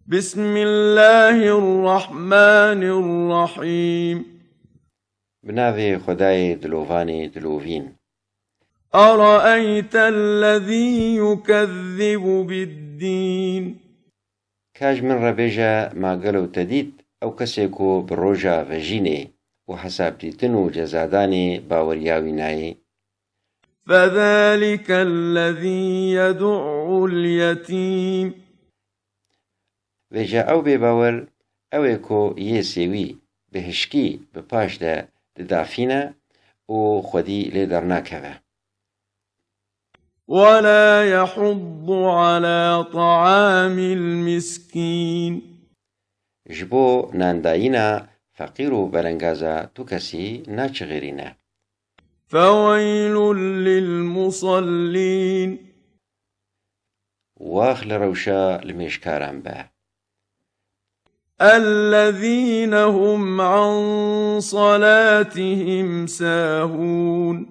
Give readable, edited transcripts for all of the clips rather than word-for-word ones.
بسم الله الرحمن الرحيم بناوی خدای دلوڤانی دلوڤین. أرأيت الذي يكذب بالدين کاژ من ڕەبێژە ماگەڵ و تەدید ئەو کەسێک و بە ڕۆژە ڤەژینێ و حەساب دیتن و جەزادانێ باوەریاوی نایە. فذلك الذي يدع اليتيم وێژە ئەو بێباوەر ئەوێ کۆ یێ سێوی بەهشکی بە پاشدا ددافینە و خودی لێ دەڕناکەوە. ولا يحض على طعام المسكين ji bo nandayîna feqîr û belengazê tu kesî naçixêrîne. فويل للمصلين Wax li rewşa li mêşkaran be. الذين هم عن صلاتهم ساهون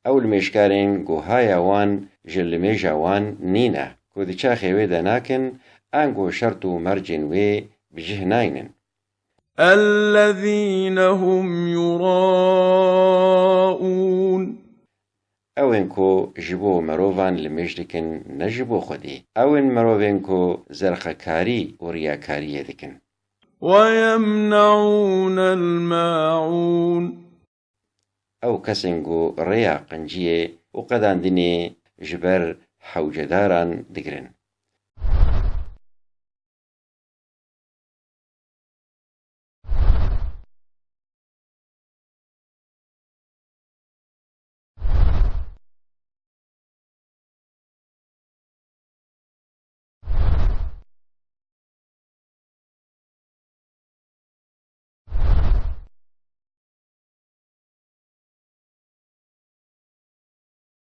Ew li mêşkarên guhaya wan ji li mêja wan nîne ku diça xêwê de nakin ango şert û mercên wê bi cih nayînin. الذين هم يراءون Ew ên ku ji bo mirovan li mêj dikin ne ji bo Xwedê. Ew ên mirovên ku zerxekarî û riyakariyê dikin. ويمنعون الماعون Ew kesên ku rêya qinciyê û qedandinê ji ber hewcedaran digirin.